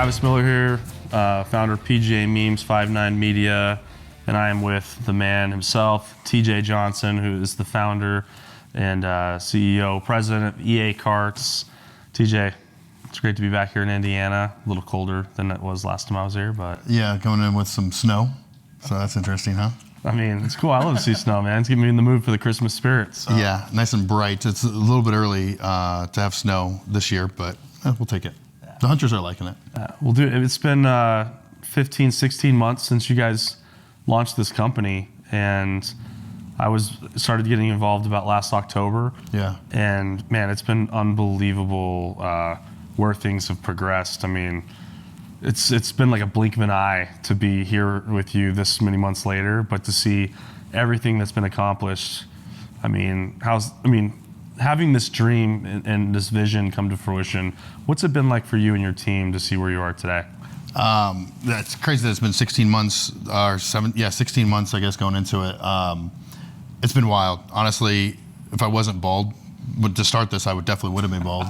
Travis Miller here, founder of PGA Memes 59 Media, and I am with the man himself, TJ Johnson, who is the founder and CEO, president of EA Karts. TJ, it's great to be back here in Indiana. A little colder than it was last time I was here, but yeah, coming in with some snow, so that's interesting, huh? I mean, it's cool. I love to see snow, man. It's getting me in the mood for the Christmas spirit. So. Yeah, nice and bright. It's a little bit early to have snow this year, but we'll take it. The hunters are liking it. We'll do it. It's been 15, 16 months since you guys launched this company, and I started getting involved about last October. Yeah. And man, it's been unbelievable where things have progressed. I mean, it's been like a blink of an eye to be here with you this many months later, but to see everything that's been accomplished. I mean, having this dream and this vision come to fruition, what's it been like for you and your team to see where you are today? That's crazy that it's been 16 months, or 16 months, I guess, going into it. It's been wild. Honestly, if I wasn't bald, to start this, I definitely would have been bald.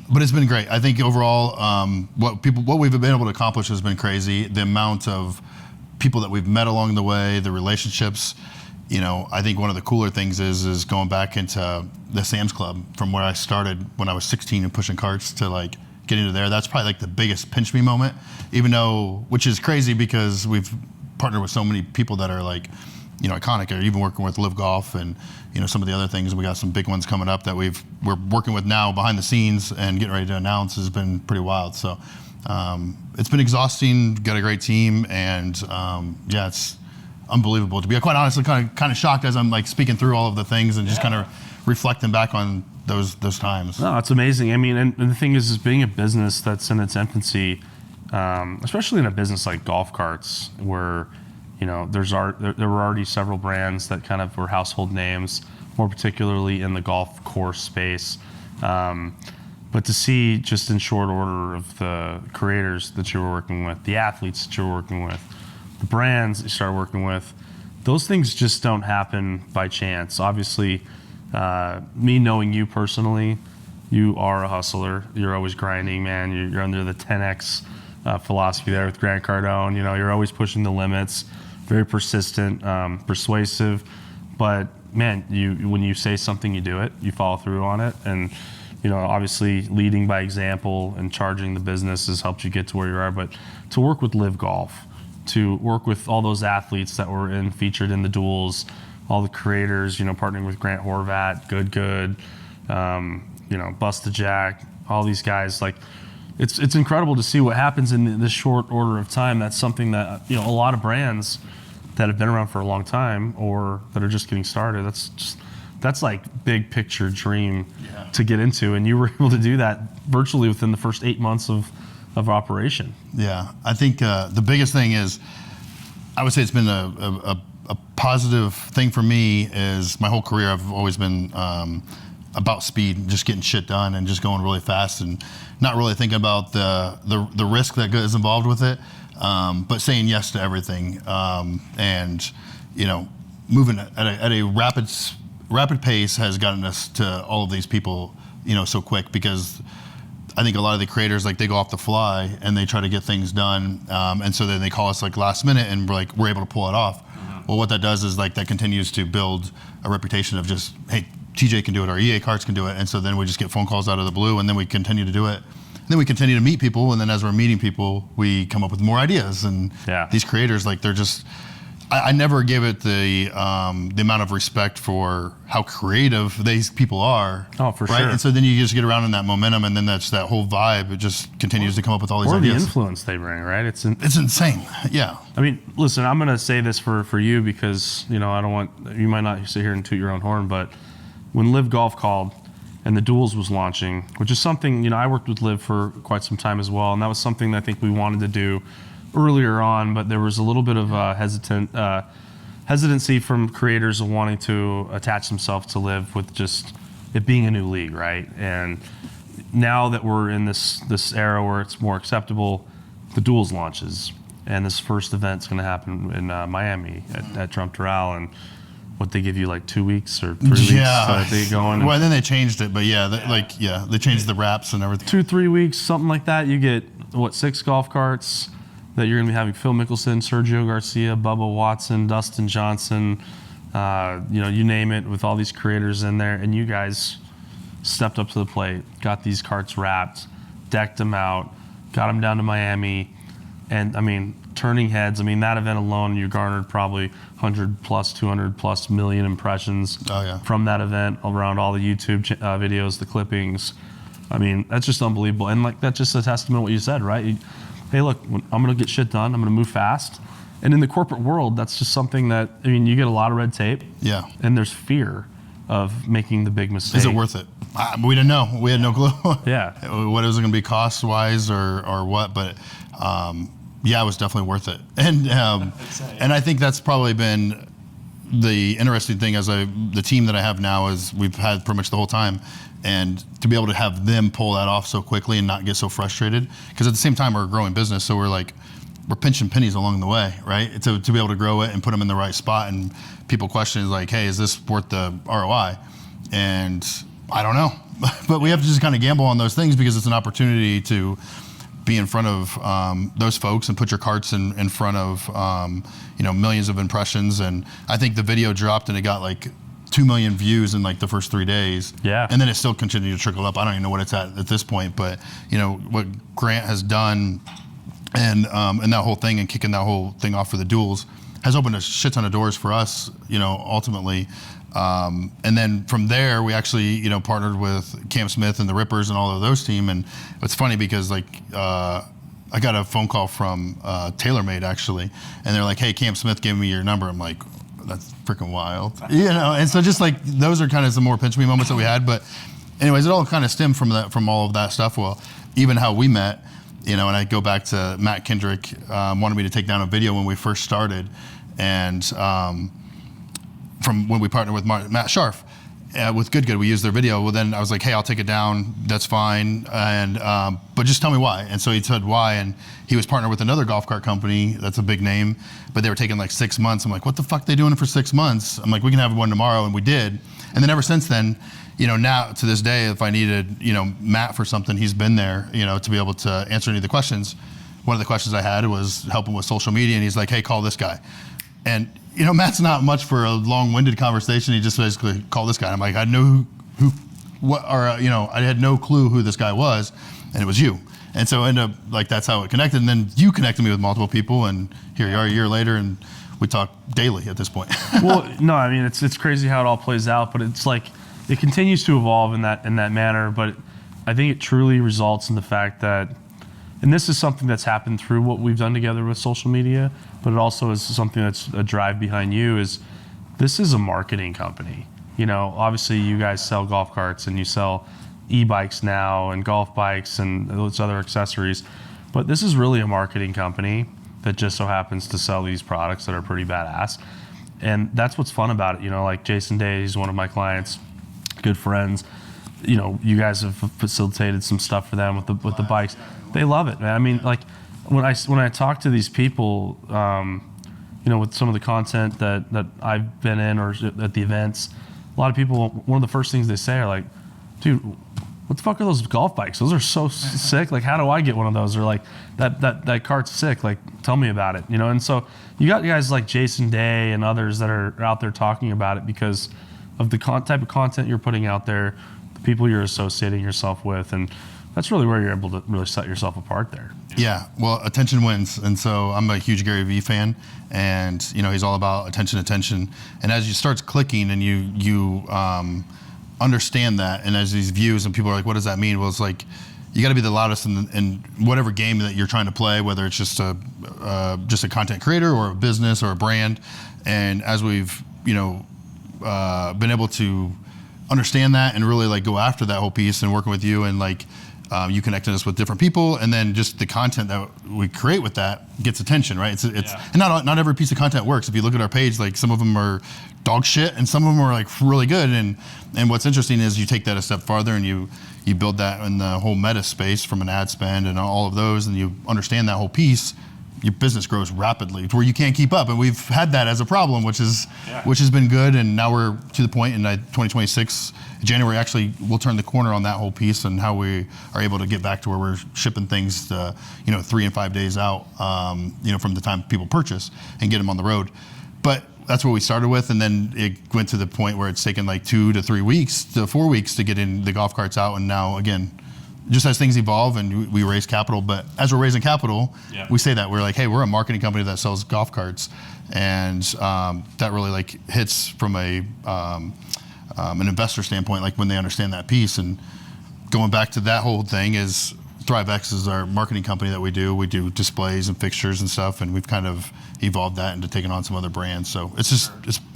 But it's been great. I think overall, what we've been able to accomplish has been crazy. The amount of people that we've met along the way, the relationships. You know, I think one of the cooler things is going back into the Sam's Club from where I started when I was 16 and pushing carts to like get into there. That's probably like the biggest pinch me moment, which is crazy because we've partnered with so many people that are like, you know, iconic, or even working with Live Golf and, you know, some of the other things. We got some big ones coming up that we're working with now behind the scenes and getting ready to announce has been pretty wild. So it's been exhausting, got a great team, and yeah, it's unbelievable. To be quite honestly kind of shocked as I'm like speaking through all of the things and just kind of reflecting back on those times. No, it's amazing. I mean, and the thing is being a business that's in its infancy, especially in a business like golf carts, where, you know, there were already several brands that kind of were household names, more particularly in the golf course space. But to see just in short order of the creators that you were working with, the athletes that you were working with, the brands that you started working with, those things just don't happen by chance. Obviously, me knowing you personally, you are a hustler. You're always grinding, man. You're under the 10X philosophy there with Grant Cardone. You know, you're always pushing the limits, very persistent, persuasive. But man, when you say something, you do it. You follow through on it, and you know, obviously leading by example and charging the business has helped you get to where you are. But to work with Live Golf, to work with all those athletes that were featured in the duels, all the creators, you know, partnering with Grant Horvat, Good, you know, Busta Jack, all these guys, like, it's incredible to see what happens in this short order of time. That's something that, you know, a lot of brands that have been around for a long time or that are just getting started, that's like big picture dream to get into, and you were able to do that virtually within the first 8 months of operation. Yeah, I think the biggest thing is, I would say it's been a positive thing for me is my whole career I've always been about speed, just getting shit done and just going really fast and not really thinking about the risk that is involved with it, but saying yes to everything, and you know, moving at a rapid pace has gotten us to all of these people, you know, so quick, because I think a lot of the creators, like, they go off the fly and they try to get things done, and so then they call us like last minute and we're able to pull it off. Well, what that does is like that continues to build a reputation of just, hey, TJ can do it, or EA Karts can do it, and so then we just get phone calls out of the blue, and then we continue to do it. And then we continue to meet people, and then as we're meeting people, we come up with more ideas. And these creators, like, they're just, I never give it the amount of respect for how creative these people are. Oh, for right? sure. And so then you just get around in that momentum, and then that's that whole vibe. It just continues to come up with all these ideas. Or the influence they bring, right? It's insane. Yeah. I mean, listen, I'm going to say this for you because, you know, you might not sit here and toot your own horn, but when Live Golf called and the Duels was launching, which is something, you know, I worked with Live for quite some time as well, and that was something that I think we wanted to do earlier on, but there was a little bit of hesitancy from creators of wanting to attach themselves to Live with just it being a new league, right? And now that we're in this era where it's more acceptable, the Duels launches, and this first event's going to happen in Miami at Trump Doral, and what they give you like 2 weeks or 3 weeks to get going. Well, then they changed it, but they changed the wraps and everything. 2-3 weeks, something like that. You get 6 golf carts that you're going to be having Phil Mickelson, Sergio Garcia, Bubba Watson, Dustin Johnson, you name it, with all these creators in there. And you guys stepped up to the plate, got these carts wrapped, decked them out, got them down to Miami. And I mean, turning heads. I mean, that event alone, you garnered probably 100 plus, 200 plus million impressions from that event around all the YouTube videos, the clippings. I mean, that's just unbelievable. And like, that's just a testament to what you said, right? Hey, look, I'm going to get shit done. I'm going to move fast. And in the corporate world, that's just something that, I mean, you get a lot of red tape. Yeah. And there's fear of making the big mistake. Is it worth it? We didn't know. We had no clue. Yeah. What it was going to be cost-wise or what, but it was definitely worth it. And and I think that's probably been the interesting thing as the team that I have now is we've had pretty much the whole time. And to be able to have them pull that off so quickly and not get so frustrated, because at the same time we're a growing business, so we're pinching pennies along the way, right? To be able to grow it and put them in the right spot, and people question like, hey, is this worth the ROI? And I don't know, but we have to just kind of gamble on those things because it's an opportunity to be in front of those folks and put your carts in front of millions of impressions. And I think the video dropped and it got like 2 million views in like the first 3 days. Yeah. And then it still continued to trickle up. I don't even know what it's at this point, but what Grant has done and that whole thing and kicking that whole thing off for the duels has opened a shit ton of doors for us, ultimately. And then from there, we actually, partnered with Cam Smith and the Rippers and all of those team. And it's funny because I got a phone call from TaylorMade actually, and they're like, hey, Cam Smith gave me your number. I'm like, that's freaking wild. And so just like those are kind of some more pinch me moments that we had. But anyways, it all kind of stemmed from all of that stuff. Well, even how we met, and I go back to Matt Kendrick wanted me to take down a video when we first started. And from when we partnered with Matt Scharf with Good, we used their video. Well, then I was like, hey, I'll take it down. That's fine. And but just tell me why. And so he said why. And he was partnered with another golf cart company that's a big name, but they were taking like 6 months. I'm like, what the fuck are they doing for 6 months? I'm like, we can have one tomorrow. And we did. And then ever since then, now to this day, if I needed, Matt for something, he's been there, to be able to answer any of the questions. One of the questions I had was helping with social media. And he's like, hey, call this guy. And Matt's not much for a long-winded conversation. He just basically called this guy. I'm like, I know I had no clue who this guy was, and it was you. And so ended up like that's how it connected. And then you connected me with multiple people, and here you are a year later, and we talk daily at this point. Well, no, I mean it's crazy how it all plays out, but it's like it continues to evolve in that manner. But I think it truly results in the fact that, and this is something that's happened through what we've done together with social media, but it also is something that's a drive behind you, is this is a marketing company. Obviously you guys sell golf carts and you sell e-bikes now and golf bikes and those other accessories, but this is really a marketing company that just so happens to sell these products that are pretty badass. And that's what's fun about it. Like Jason Day, he's one of my clients, good friends. You guys have facilitated some stuff for them with the bikes. They love it, man. I mean, like when I talk to these people, with some of the content that I've been in or at the events, a lot of people, one of the first things they say are like, dude, what the fuck are those golf bikes? Those are so sick. Like, how do I get one of those? Or like, that cart's sick. Like, tell me about it. And so you got guys like Jason Day and others that are out there talking about it because of the type of content you're putting out there, the people you're associating yourself with, and that's really where you're able to really set yourself apart there. Yeah, well, attention wins. And so I'm a huge Gary Vee fan, and he's all about attention. And as you start clicking and you understand that, and as these views and people are like, what does that mean? Well, it's like, you got to be the loudest in whatever game that you're trying to play, whether it's just a content creator or a business or a brand. And as we've, been able to understand that and really like go after that whole piece and working with you and like, you connected us with different people, and then just the content that we create with that gets attention, right? And not every piece of content works. If you look at our page, like some of them are dog shit, and some of them are like really good. And what's interesting is you take that a step farther, and you build that in the whole meta space from an ad spend and all of those, and you understand that whole piece. your business grows rapidly to where you can't keep up. And we've had that as a problem, which Yeah. has been good. And now we're to the point in 2026, January, actually, we'll turn the corner on that whole piece and how we are able to get back to where we're shipping things, 3 and 5 days out, from the time people purchase and get them on the road. But that's what we started with, and then it went to the point where it's taken like 2 to 3 weeks to 4 weeks to get in the golf carts out. And now, again, just as things evolve and we raise capital, but as we're raising capital, Yeah. we say that we're like, hey, we're a marketing company that sells golf carts, and that really like hits from an investor standpoint, like when they understand that piece. And going back to that whole thing is ThriveX is our marketing company that we do. We do displays and fixtures and stuff, and we've kind of evolved that into taking on some other brands. So it's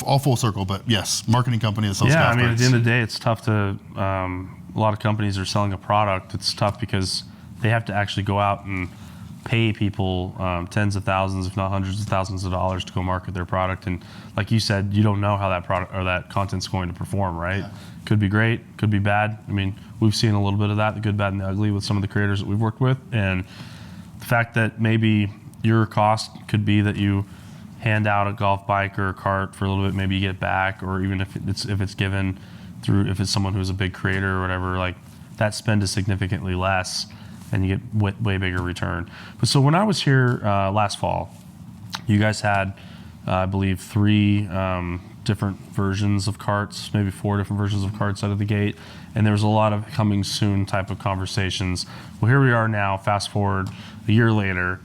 all full circle. But yes, marketing company that sells golf Yeah, I mean, carts. at the end of the day, it's tough to. A lot of companies are selling a product. It's tough because they have to actually go out and pay people tens of thousands, if not hundreds of thousands of dollars to go market their product. And like you said, you don't know how that product or that content's going to perform, right? Yeah. Could be great, could be bad. I mean, we've seen a little bit of that, the good, bad, and the ugly with some of the creators that we've worked with. And the fact that maybe your cost could be that you hand out a golf bike or a cart for a little bit, maybe you get it back, or even if it's given through, if it's someone who's a big creator or whatever, like that spend is significantly less and you get way bigger return. But so when I was here last fall, you guys had, I believe, 3 different versions of carts, maybe 4 different versions of carts out of the gate. And there was a lot of coming soon type of conversations. Well, here we are now, fast forward a year later,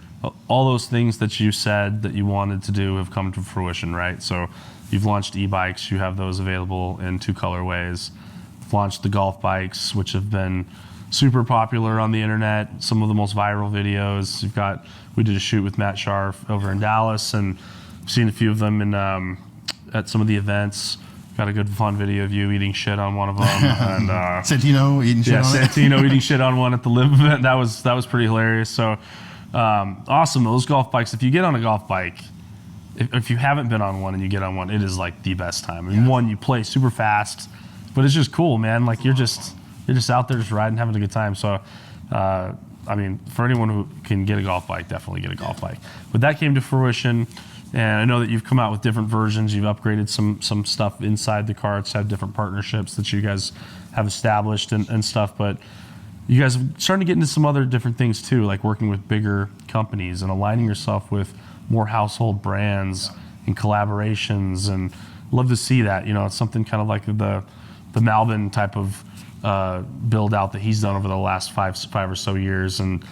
all those things that you said that you wanted to do have come to fruition, right? So you've launched e-bikes, you have those available in 2 colorways. You've launched the golf bikes, which have been super popular on the internet, some of the most viral videos. We did a shoot with Matt Scharf over in Dallas, and I've seen a few of them at some of the events. Got a good fun video of you eating shit on one of them. And Santino eating shit on it. Santino eating shit on one at the Live event. That was pretty hilarious. So awesome. Those golf bikes, if you get on a golf bike, if you haven't been on one and you get on one, it is like the best time. I mean, one, you play super fast, but it's just cool, man. Like you're just out there just riding, having a good time. So, I mean, for anyone who can get a golf bike, definitely get a golf bike. But that came to fruition, and I know that you've come out with different versions. You've upgraded some stuff inside the carts, have different partnerships that you guys have established and stuff. But you guys are starting to get into some other different things too, like working with bigger companies and aligning yourself with more household brands and collaborations, and love to see that. It's something kind of like the Malbon type of build out that he's done over the last five or so years, and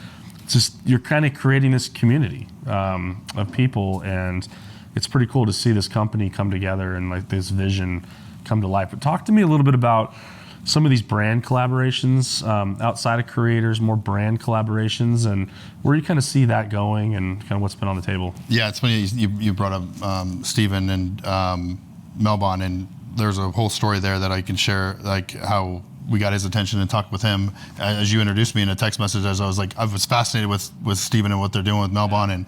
just you're kind of creating this community of people, and it's pretty cool to see this company come together and like this vision come to life. But talk to me a little bit about some of these brand collaborations outside of creators, more brand collaborations, and where you kind of see that going and kind of what's been on the table. Yeah, it's funny you brought up Steven and Melbon, and there's a whole story there that I can share, like how we got his attention and talked with him as you introduced me in a text message. As I was fascinated with Steven and what they're doing with Melbon, and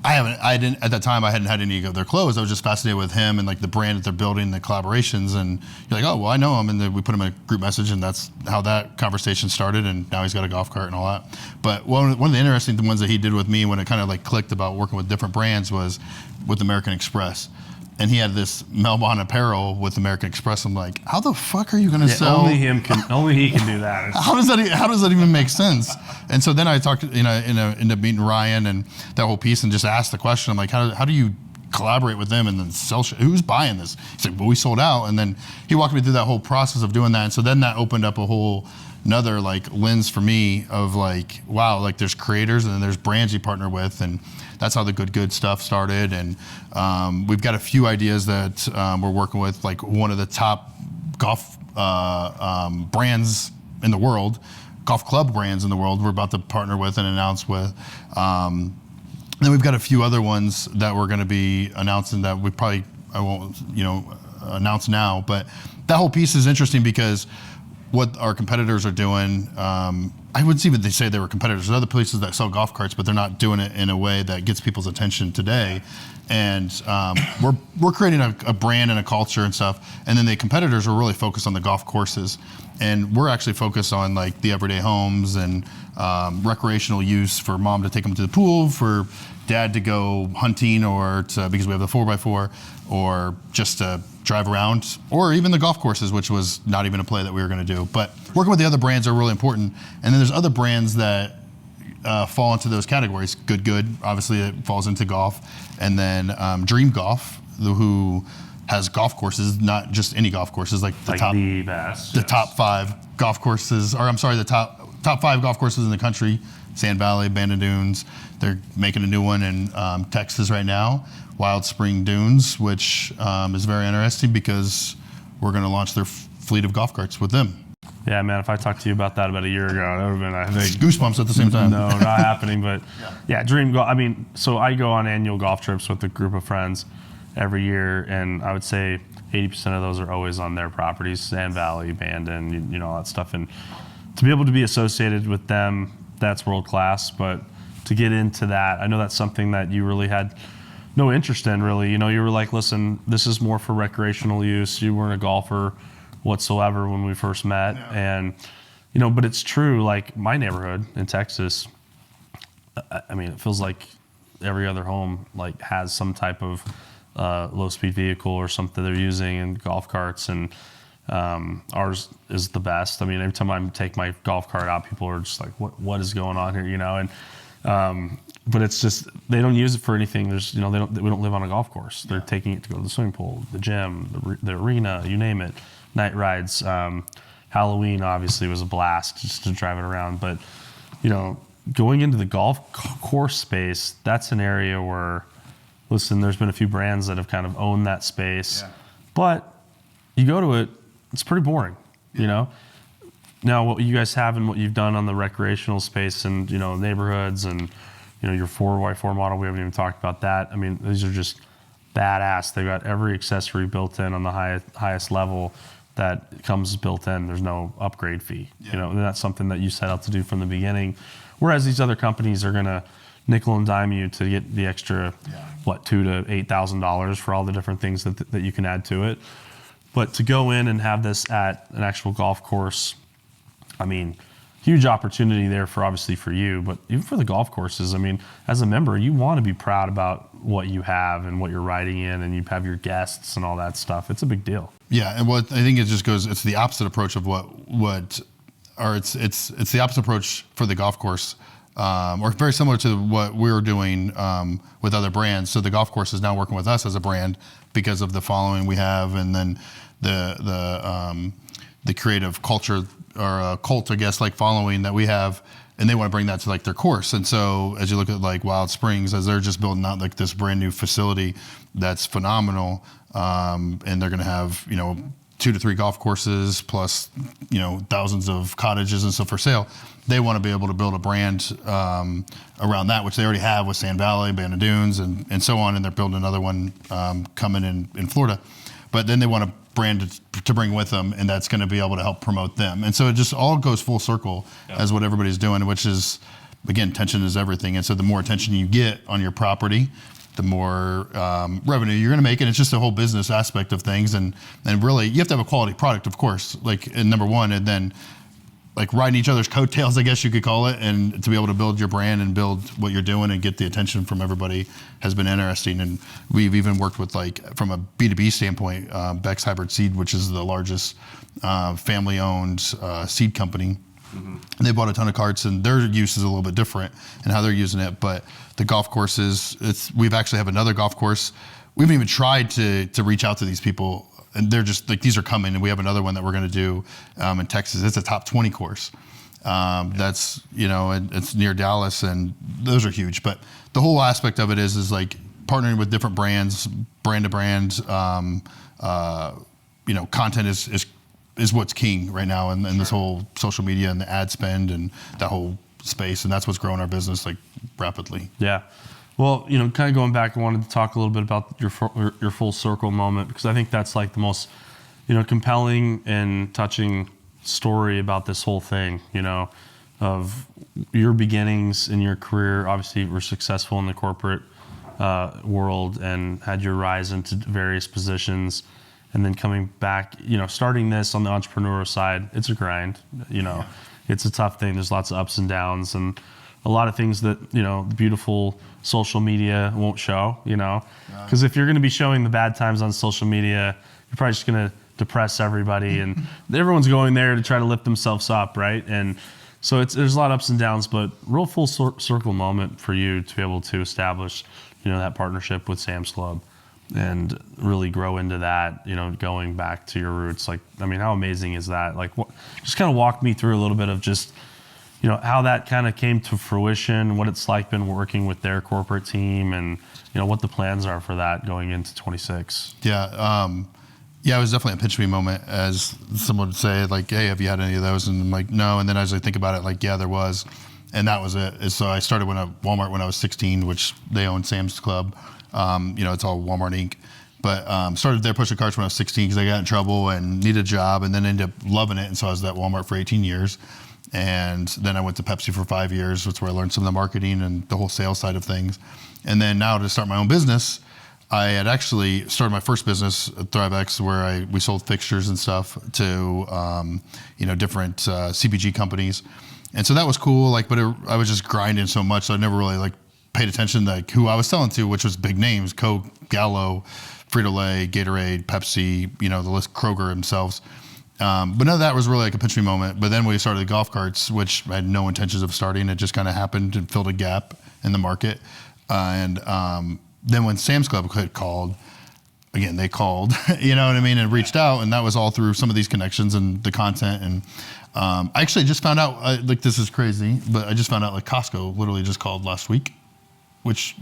I didn't at that time. I hadn't had any of their clothes. I was just fascinated with him and like the brand that they're building, the collaborations. And you're like, oh well, I know him, and then we put him in a group message, and that's how that conversation started. And now he's got a golf cart and all that. But one of the interesting ones that he did with me when it kind of like clicked about working with different brands was with American Express. And he had this Melbon apparel with American Express. I'm like, how the fuck are you going to sell? Only he can do that. How does that even make sense? And so then I talked, ended up meeting Ryan and that whole piece, and just asked the question. I'm like, how do you collaborate with them and then sell shit? Who's buying this? He's like, well, we sold out. And then he walked me through that whole process of doing that. And so then that opened up a whole another like lens for me of like, wow, like there's creators and then there's brands you partner with, and that's how the good stuff started. And we've got a few ideas that we're working with, like one of the top golf brands in the world, golf club brands in the world, we're about to partner with and announce with. Then we've got a few other ones that we're going to be announcing that I won't announce now, but that whole piece is interesting because what our competitors are doing. I wouldn't even say they were competitors. There's other places that sell golf carts, but they're not doing it in a way that gets people's attention today. And we're creating a brand and a culture and stuff. And then the competitors are really focused on the golf courses, and we're actually focused on like the everyday homes and recreational use for mom to take them to the pool, for dad to go hunting, or because we have the 4x4, or just to drive around, or even the golf courses, which was not even a play that we were going to do. But working with the other brands are really important. And then there's other brands that fall into those categories. Good, obviously it falls into golf. And then Dream Golf, who has golf courses, not just any golf courses, like the top 5 golf courses, or I'm sorry, the top 5 golf courses in the country: Sand Valley, Bandon Dunes. They're making a new one in Texas right now, Wild Spring Dunes, which is very interesting because we're going to launch their fleet of golf carts with them. Yeah, man, if I talked to you about that about a year ago, that would have been, I think, goosebumps at the same time. No, not happening. But yeah, Dream Golf. I mean, so I go on annual golf trips with a group of friends every year, and I would say 80% of those are always on their properties: Sand Valley, Bandon, all that stuff. And to be able to be associated with them, that's world class. But to get into that, I know that's something that you really had no interest in, really. You were like, listen, this is more for recreational use. You weren't a golfer whatsoever when we first met. Yeah. And, but it's true, like my neighborhood in Texas, I mean, it feels like every other home like has some type of low speed vehicle or something they're using, and golf carts, and ours is the best. I mean, every time I take my golf cart out, people are just like, what is going on here, and but it's just, they don't use it for anything. There's, we don't live on a golf course. They're taking it to go to the swimming pool, the gym, the arena, you name it. Night rides. Halloween obviously was a blast just to drive it around. But, going into the golf course space, that's an area where, listen, there's been a few brands that have kind of owned that space. Yeah. But you go to it, it's pretty boring, Now, what you guys have and what you've done on the recreational space and, neighborhoods and, your 4x4 model, we haven't even talked about that. I mean, these are just badass. They've got every accessory built in on the highest level that comes built in. There's no upgrade fee, and that's something that you set out to do from the beginning. Whereas these other companies are going to nickel and dime you to get the extra, $2,000 to $8,000 for all the different things that you can add to it. But to go in and have this at an actual golf course, I mean, huge opportunity there obviously for you, but even for the golf courses. I mean, as a member, you want to be proud about what you have and what you're riding in, and you have your guests and all that stuff. It's a big deal. Yeah, and what I think it just goes, it's the opposite approach of it's the opposite approach for the golf course, or very similar to what we were doing with other brands. So the golf course is now working with us as a brand because of the following we have, and then the creative culture, or a cult, I guess, like following that we have, and they want to bring that to like their course. And so as you look at like Wild Springs, as they're just building out like this brand new facility that's phenomenal, and they're going to have 2 to 3 golf courses plus thousands of cottages and stuff for sale. They want to be able to build a brand around that, which they already have with Sand Valley, Bandon Dunes, and so on. And they're building another one coming in Florida. But then they want a brand to bring with them, and that's going to be able to help promote them. And so it just all goes full circle as what everybody's doing, which is, again, attention is everything. And so the more attention you get on your property, the more revenue you're going to make. And it's just a whole business aspect of things. And really, you have to have a quality product, of course, like in number one, and then like riding each other's coattails, I guess you could call it, and to be able to build your brand and build what you're doing and get the attention from everybody has been interesting. And we've even worked with, like, from a B2B standpoint, Beck's Hybrid Seed, which is the largest family-owned seed company. Mm-hmm. They bought a ton of carts, and their use is a little bit different in how they're using it. But the golf courses, we've actually have another golf course. We haven't even tried to reach out to these people. And they're just like, these are coming, and we have another one that we're going to do in Texas. It's a top 20 course. That's, it's near Dallas, and those are huge. But the whole aspect of it is like partnering with different brands, brand to brand. Content is what's king right now, and this whole social media and the ad spend and that whole space, and that's what's growing our business like rapidly. Yeah. Well, kind of going back, I wanted to talk a little bit about your full circle moment, because I think that's like the most, compelling and touching story about this whole thing, of your beginnings in your career. Obviously, were successful in the corporate world and had your rise into various positions, and then coming back, starting this on the entrepreneurial side. It's a grind, It's a tough thing. There's lots of ups and downs and a lot of things that, the beautiful social media won't show, because if you're going to be showing the bad times on social media, you're probably just going to depress everybody, and everyone's going there to try to lift themselves up, right? And so there's a lot of ups and downs, but real full circle moment for you to be able to establish, that partnership with Sam's Club and really grow into that, going back to your roots. Like, I mean, how amazing is that? Like, just kind of walk me through a little bit of just, how that kind of came to fruition, what it's like been working with their corporate team, and, what the plans are for that going into 26. Yeah. Yeah, it was definitely a pinch me moment, as someone would say, like, hey, have you had any of those? And I'm like, no. And then as I think about it, like, yeah, there was. And that was it. So I started at Walmart when I was 16, which they own Sam's Club. It's all Walmart Inc. But started there pushing carts when I was 16 because I got in trouble and needed a job, and then ended up loving it. And so I was at Walmart for 18 years. And then I went to Pepsi for 5 years. That's where I learned some of the marketing and the whole sales side of things. And then now to start my own business, I had actually started my first business at ThriveX, where we sold fixtures and stuff to different CPG companies, and so that was cool. Like, but I was just grinding so much, so I never really paid attention to who I was selling to, which was big names: Coke, Gallo, Frito-Lay, Gatorade, Pepsi. The list, Kroger themselves. But none of that was really a pinch me moment. But then we started the golf carts, which I had no intentions of starting. It just kind of happened and filled a gap in the market, Then when Sam's Club had called, again, they called, and reached out, and that was all through some of these connections and the content. And I actually just found out, this is crazy, but I just found out Costco literally just called last week, which,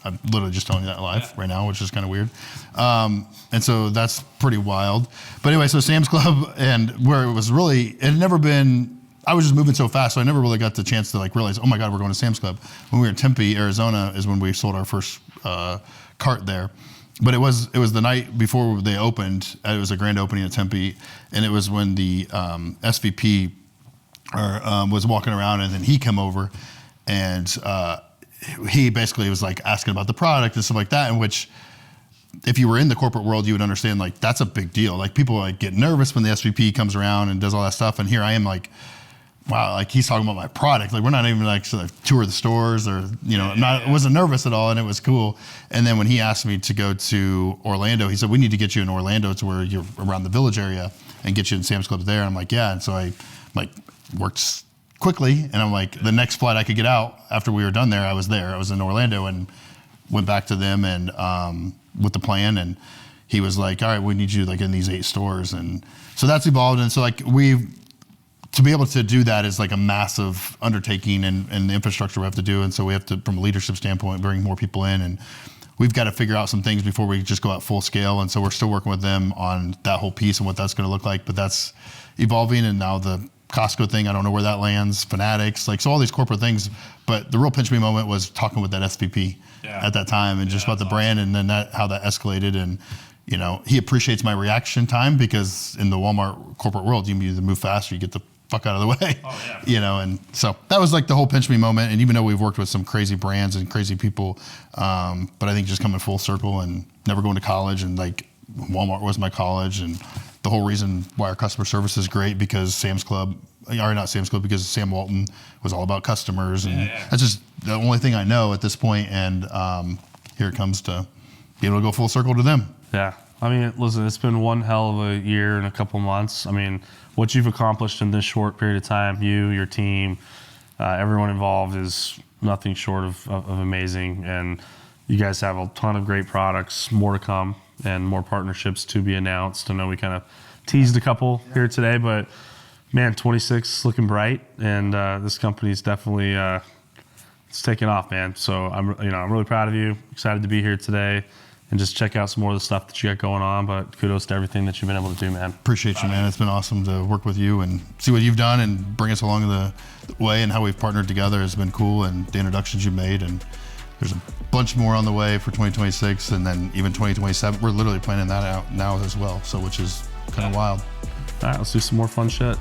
I'm literally just telling you that live right now, which is kind of weird. And so that's pretty wild. But anyway, so Sam's Club, and where it had never been, I was just moving so fast, so I never really got the chance to realize, oh my God, we're going to Sam's Club. When we were in Tempe, Arizona, is when we sold our first cart there. But it was the night before they opened. It was a grand opening at Tempe, and it was when the SVP was walking around, and then he came over, and he basically was asking about the product and stuff like that, in which, if you were in the corporate world, you would understand that's a big deal. People get nervous when the SVP comes around and does all that stuff, and here I am wow, he's talking about my product. We're not even to tour the stores or, I wasn't nervous at all, and it was cool. And then when he asked me to go to Orlando, he said, we need to get you in Orlando to where you're around the Village area and get you in Sam's Club there. And I'm like, yeah. And so I worked quickly, and I'm the next flight I could get out after we were done there, I was there. I was in Orlando and went back to them and with the plan, and he was like, all right, we need you in these 8 stores. And so that's evolved. And so to be able to do that is a massive undertaking, and the infrastructure we have to do. And so we have to, from a leadership standpoint, bring more people in, and we've got to figure out some things before we just go out full scale. And so we're still working with them on that whole piece and what that's going to look like, but that's evolving. And now the Costco thing, I don't know where that lands, Fanatics, so all these corporate things. But the real pinch me moment was talking with that SVP at that time, and just about the brand, and then how that escalated. And he appreciates my reaction time, because in the Walmart corporate world, you either move fast or you get the fuck out of the way. Oh, yeah. And so that was the whole pinch me moment. And even though we've worked with some crazy brands and crazy people, but I think just coming full circle and never going to college, and Walmart was my college, and the whole reason why our customer service is great, because Sam's Club, or not Sam's Club, because Sam Walton was all about customers, and that's just the only thing I know at this point. And here it comes to be able to go full circle to them. Yeah. I mean, listen, it's been one hell of a year and a couple months. I mean, what you've accomplished in this short period of time, your team, everyone involved, is nothing short of amazing. And you guys have a ton of great products, more to come, and more partnerships to be announced. I know we kind of teased a couple here today, but man, 26 looking bright, and this company's definitely it's taking off, man. So I'm really proud of you. Excited to be here today, and just check out some more of the stuff that you got going on. But kudos to everything that you've been able to do, man. Appreciate you, man. It's been awesome to work with you and see what you've done and bring us along the way, and how we've partnered together has been cool, and the introductions you made. And there's a bunch more on the way for 2026, and then even 2027. We're literally planning that out now as well, so which is kind of wild. All right, let's do some more fun shit.